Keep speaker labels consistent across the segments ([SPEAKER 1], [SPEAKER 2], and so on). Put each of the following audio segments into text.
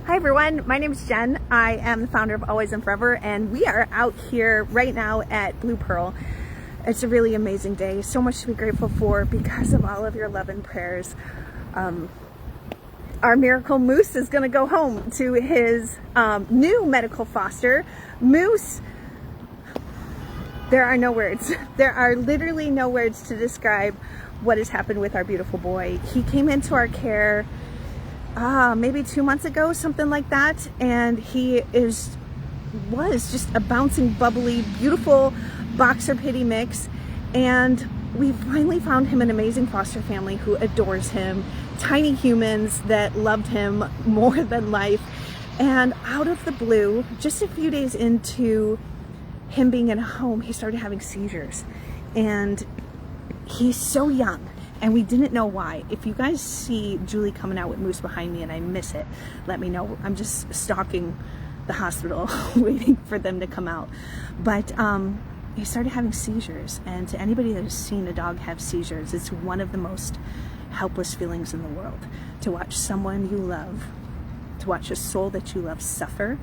[SPEAKER 1] Hi everyone, my name is Jen. I am the founder of Always and Forever, and we are out here right now at Blue Pearl. It's a really amazing day, so much to be grateful for because of all of your love and prayers. Our Miracle Mousse is going to go home to his new medical foster. Mousse, there are no words. There are literally no words to describe what has happened with our beautiful boy. He came into our care maybe 2 months ago, something like that, and he was just a bouncing, bubbly, beautiful boxer pitty mix. And we finally found him an amazing foster family who adores him, tiny humans that loved him more than life. And out of the blue, just a few days into him being at home, he started having seizures, and he's so young. And we didn't know why. If you guys see Julie coming out with Moose behind me and I miss it, let me know. I'm just stalking the hospital waiting for them to come out. But he started having seizures. And to anybody that has seen a dog have seizures, it's one of the most helpless feelings in the world. To watch someone you love, to watch a soul that you love suffer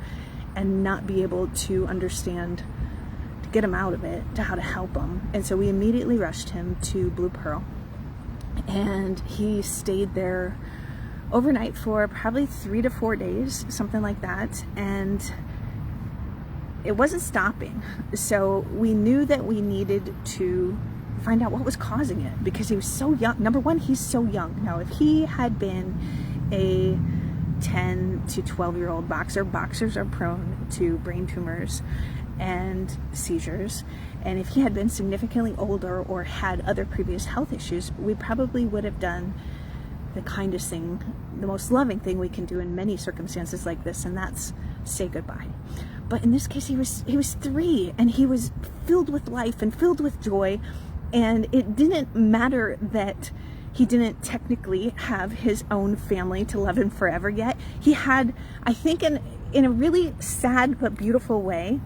[SPEAKER 1] and not be able to understand, to get him out of it, to how to help him. And so we immediately rushed him to Blue Pearl. And he stayed there overnight for probably 3 to 4 days, something like that. And it wasn't stopping. So we knew that we needed to find out what was causing it, because he was so young. Number one, he's so young. Now, if he had been a 10 to 12-year-old boxer, boxers are prone to brain tumors and seizures. And if he had been significantly older or had other previous health issues, we probably would have done the kindest thing, the most loving thing we can do in many circumstances like this, and that's say goodbye. But in this case, he was 3, and he was filled with life and filled with joy. And it didn't matter that he didn't technically have his own family to love him forever yet. He had, I think, in a really sad but beautiful way,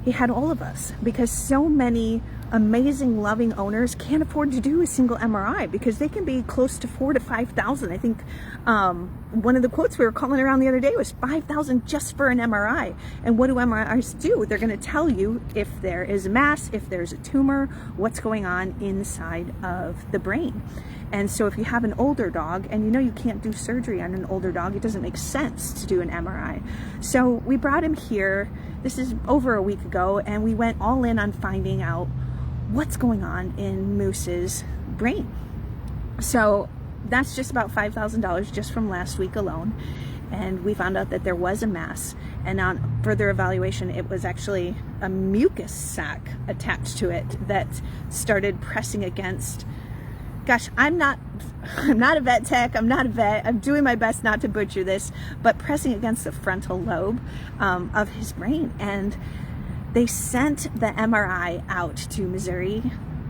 [SPEAKER 1] he had all of us, because so many amazing, loving owners can't afford to do a single MRI because they can be close to $4,000 to $5,000. I think one of the quotes we were calling around the other day was $5,000 just for an MRI. And what do MRIs do? They're going to tell you if there is a mass, if there's a tumor, what's going on inside of the brain. And so if you have an older dog, and you know you can't do surgery on an older dog, it doesn't make sense to do an MRI. So we brought him here. This is over a week ago, and we went all in on finding out what's going on in Moose's brain. So that's just about $5,000 just from last week alone. And we found out that there was a mass, and on further evaluation, it was actually a mucus sac attached to it that started pressing against. Gosh, I'm not a vet tech, I'm not a vet, I'm doing my best not to butcher this, but pressing against the frontal lobe of his brain. And they sent the MRI out to Missouri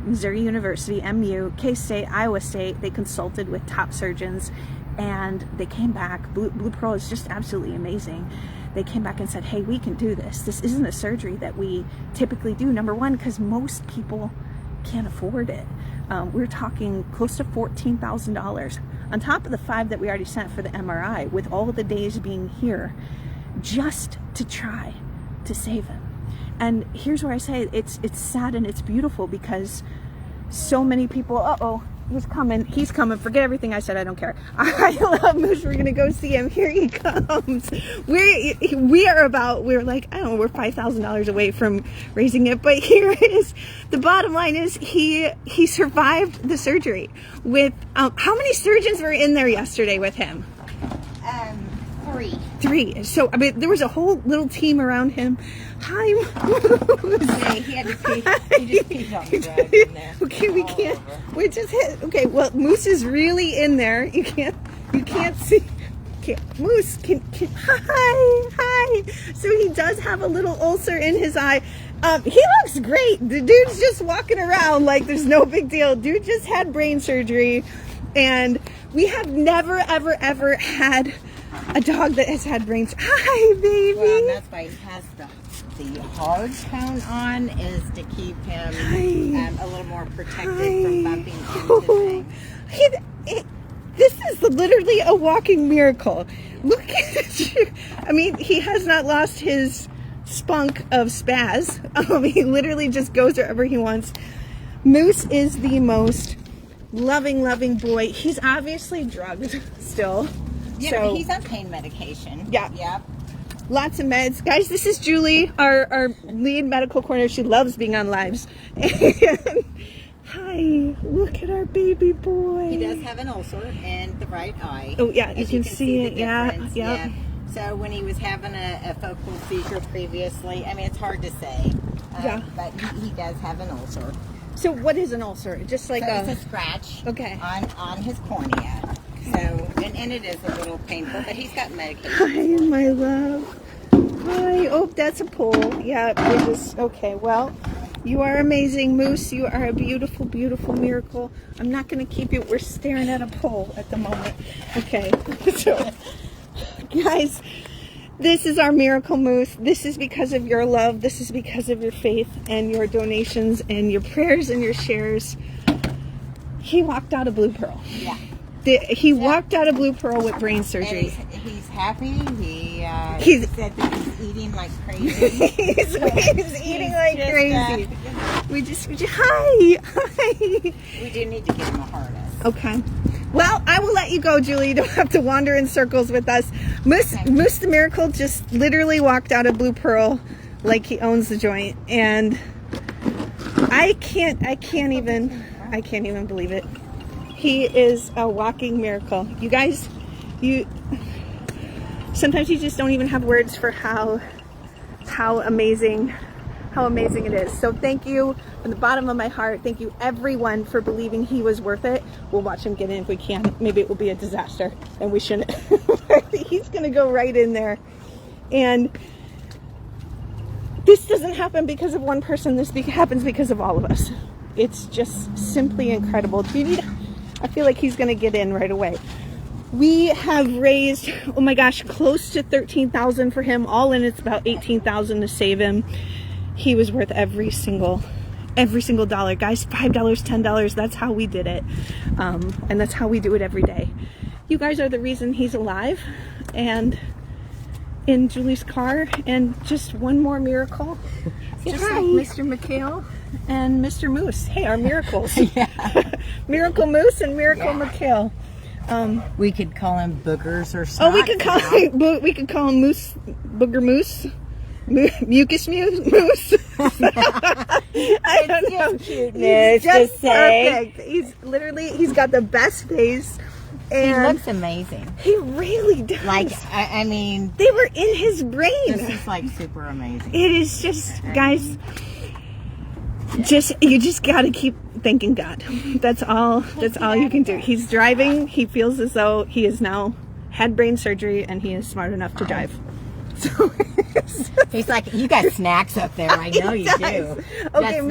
[SPEAKER 1] University, MU, K-State, Iowa State. They consulted with top surgeons, and they came back. Blue Pearl is just absolutely amazing. They came back and said, hey, we can do this. This isn't a surgery that we typically do. Number one, because most people can't afford it. We're talking close to $14,000 on top of the $5,000 that we already sent for the MRI, with all of the days being here just to try to save him. And here's where I say it's sad and it's beautiful, because so many people, he's coming, forget everything I said, I don't care. I love Moose, we're gonna go see him, here he comes. We're like, I don't know, we're $5,000 away from raising it, but here it is. The bottom line is he survived the surgery with, how many surgeons were in there yesterday with him? 3. So, I mean, there was a whole little team around him. Hi, Moose.
[SPEAKER 2] Yeah, he had to pee. He just peed on the ground in there.
[SPEAKER 1] Okay, we can't. We just hit. Okay, well, Moose is really in there. You can't see. Okay, Moose, hi. So he does have a little ulcer in his eye. He looks great. The dude's just walking around like there's no big deal. Dude just had brain surgery, and we have never, ever, ever had a dog that has had brain surgery. Hi, baby.
[SPEAKER 2] Well, and that's why he has the hard tone on, is to keep him a little more protected from bumping into things.
[SPEAKER 1] this is literally a walking miracle. Look at you. I mean, he has not lost his spunk of spaz. He literally just goes wherever he wants. Moose is the most loving boy. He's obviously drugged still.
[SPEAKER 2] Yeah,
[SPEAKER 1] so,
[SPEAKER 2] but he's on pain medication.
[SPEAKER 1] Yeah.
[SPEAKER 2] Yep.
[SPEAKER 1] Lots of meds. Guys, this is Julie, our lead medical corner. She loves being on lives. And, hi, look at our baby boy.
[SPEAKER 2] He does have an ulcer in the right eye.
[SPEAKER 1] Oh, yeah, you can see it.
[SPEAKER 2] the
[SPEAKER 1] Yeah,
[SPEAKER 2] difference.
[SPEAKER 1] yeah.
[SPEAKER 2] So when he was having a focal seizure previously, I mean, it's hard to say.
[SPEAKER 1] Yeah.
[SPEAKER 2] But he does have an ulcer.
[SPEAKER 1] So what is an ulcer? Just like
[SPEAKER 2] So it's a scratch
[SPEAKER 1] Okay.
[SPEAKER 2] on his cornea. So, and it is a little painful, but he's got medication.
[SPEAKER 1] Hi, my love. Hi. Oh, that's a pole. Yeah, we're just, okay, well, you are amazing, Moose. You are a beautiful, beautiful miracle. I'm not going to keep you. We're staring at a pole at the moment. Okay. So, guys, this is our Miracle Mousse. This is because of your love. This is because of your faith and your donations and your prayers and your shares. He walked out of Blue Pearl.
[SPEAKER 2] Yeah.
[SPEAKER 1] He walked out of Blue Pearl with brain surgery.
[SPEAKER 2] And he's happy. He said that he's eating like crazy.
[SPEAKER 1] he's eating like crazy. Hi.
[SPEAKER 2] We do need to give him a harness.
[SPEAKER 1] Okay. Well, I will let you go, Julie. You don't have to wander in circles with us. Moose the Miracle just literally walked out of Blue Pearl like he owns the joint, and I can't even believe it. He is a walking miracle. You guys, sometimes you just don't even have words for how amazing it is. So thank you from the bottom of my heart. Thank you everyone for believing he was worth it. We'll watch him get in if we can. Maybe it will be a disaster and we shouldn't. He's gonna go right in there. And this doesn't happen because of one person. This happens because of all of us. It's just simply incredible. I feel like he's gonna get in right away. We have raised, oh my gosh, close to $13,000 for him. All in, it's about $18,000 to save him. He was worth every single dollar, guys. $5, $10. That's how we did it, and that's how we do it every day. You guys are the reason he's alive and in Julie's car. And just one more miracle, just like Mr. McHale and Mr. Moose. Hey, our miracles. Miracle Moose and Miracle McHale.
[SPEAKER 2] We could call him boogers or something.
[SPEAKER 1] Oh, we could call him Moose, Booger Moose, Mucus Moose. I don't know.
[SPEAKER 2] Cuteness,
[SPEAKER 1] He's just
[SPEAKER 2] say.
[SPEAKER 1] perfect. He's got the best face. And
[SPEAKER 2] he looks amazing.
[SPEAKER 1] He really does.
[SPEAKER 2] Like, I mean,
[SPEAKER 1] they were in his brain.
[SPEAKER 2] This is like super amazing.
[SPEAKER 1] It is just, guys, you just got to keep thanking God. That's all you can do. He's driving. He feels as though he has now had brain surgery and he is smart enough to drive. So
[SPEAKER 2] he's like, you got snacks up there. I know you do.
[SPEAKER 1] Okay,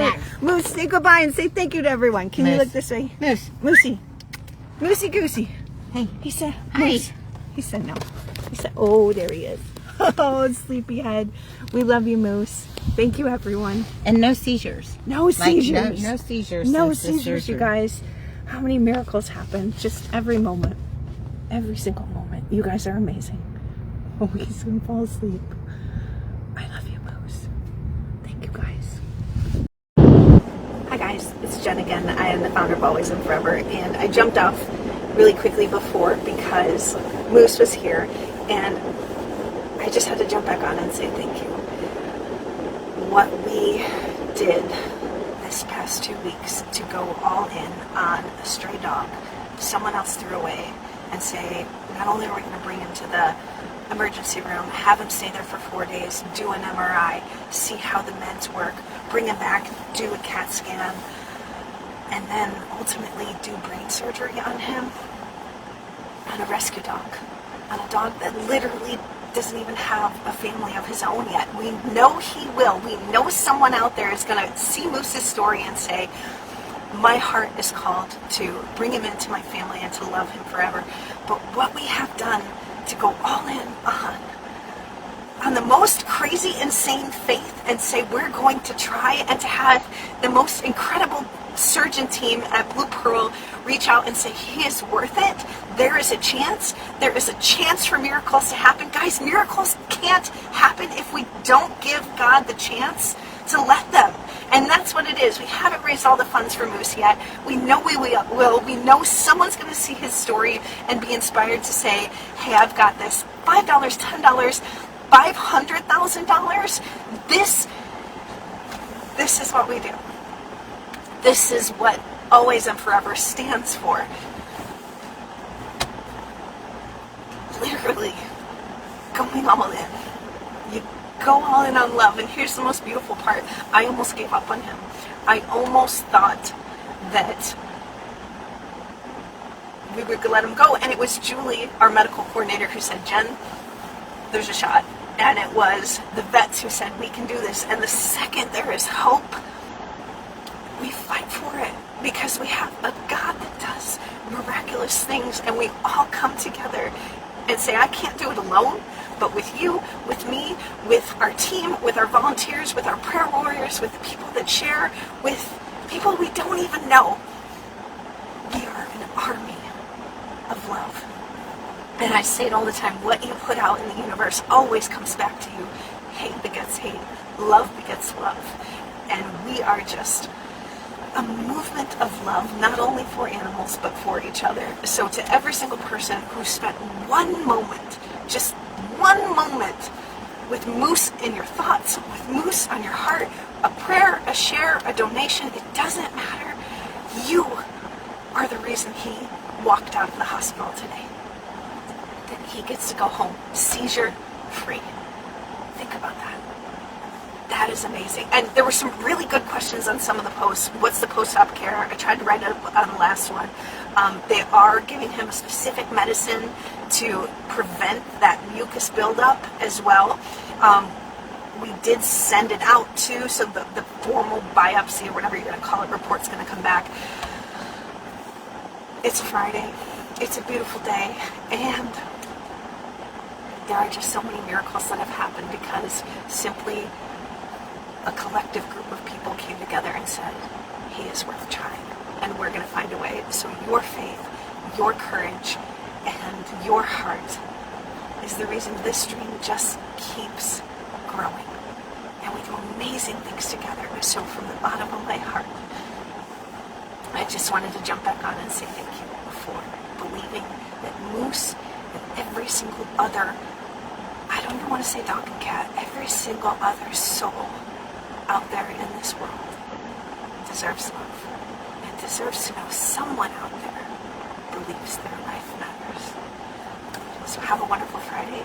[SPEAKER 1] Moose, say goodbye and say thank you to everyone. Can you look this way?
[SPEAKER 2] Moose.
[SPEAKER 1] Moosey Goosey.
[SPEAKER 2] Hey.
[SPEAKER 1] He said,
[SPEAKER 2] hi.
[SPEAKER 1] Moose. He said no. He said, oh, there he is. Oh, sleepyhead. We love you, Moose. Thank you, everyone.
[SPEAKER 2] And no seizures.
[SPEAKER 1] No seizures.
[SPEAKER 2] No seizures.
[SPEAKER 1] No seizures, you guys. How many miracles happen? Just every moment. Every single moment. You guys are amazing. Oh, he's going to fall asleep. I love you, Moose. Thank you, guys. Hi, guys. It's Jen again. I am the founder of Always and Forever. And I jumped off really quickly before because Moose was here. And I just had to jump back on and say thank you. What we did this past 2 weeks to go all in on a stray dog someone else threw away and say, not only are we going to bring him to the emergency room, have him stay there for 4 days, do an MRI, see how the meds work, bring him back, do a CAT scan, and then ultimately do brain surgery on him, on a rescue dog, on a dog that literally doesn't even have a family of his own yet. We know he will. We know someone out there is going to see Moose's story and say, my heart is called to bring him into my family and to love him forever. But what we have done to go all in on the most crazy, insane faith and say we're going to try and to have the most incredible surgeon team at Blue Pearl reach out and say, he is worth it. There is a chance. There is a chance for miracles to happen. Guys, miracles can't happen if we don't give God the chance to let them. And that's what it is. We haven't raised all the funds for Mousse yet. We know we will. We know someone's going to see his story and be inspired to say, hey, I've got this. $5, $10, $500,000. This is what we do. This is what Always and Forever stands for. Literally going all in. You go all in on love. And here's the most beautiful part. I almost gave up on him. I almost thought that we would let him go. And it was Julie, our medical coordinator, who said, Jen, there's a shot. And it was the vets who said, we can do this. And the second there is hope, we fight for it. Because we have a God that does miraculous things. And we all come together and say, I can't do it alone. But with you, with me, with our team, with our volunteers, with our prayer warriors, with the people that share, with people we don't even know, we are an army of love. And I say it all the time, what you put out in the universe always comes back to you. Hate begets hate. Love begets love. And we are just a movement of love, not only for animals, but for each other. So to every single person who spent one moment, just one moment, with Mousse in your thoughts, with Mousse on your heart, a prayer, a share, a donation, it doesn't matter. You are the reason he walked out of the hospital today. That he gets to go home seizure-free. Think about that. That is amazing. And there were some really good questions on some of the posts. What's the post-op care? I tried to write it on the last one. They are giving him a specific medicine to prevent that mucus buildup as well. We did send it out too, so the formal biopsy or whatever you're going to call it report's going to come back. It's Friday. It's a beautiful day, and there are just so many miracles that have happened because simply a collective group of people came together and said, he is worth trying, and we're going to find a way. So your faith, your courage, and your heart is the reason this dream just keeps growing. And we do amazing things together. So from the bottom of my heart, I just wanted to jump back on and say thank you for believing that Mousse and every single other, I don't even want to say dog and cat, every single other soul out there in this world deserves love and deserves to know someone out there believes their life matters. So have a wonderful Friday.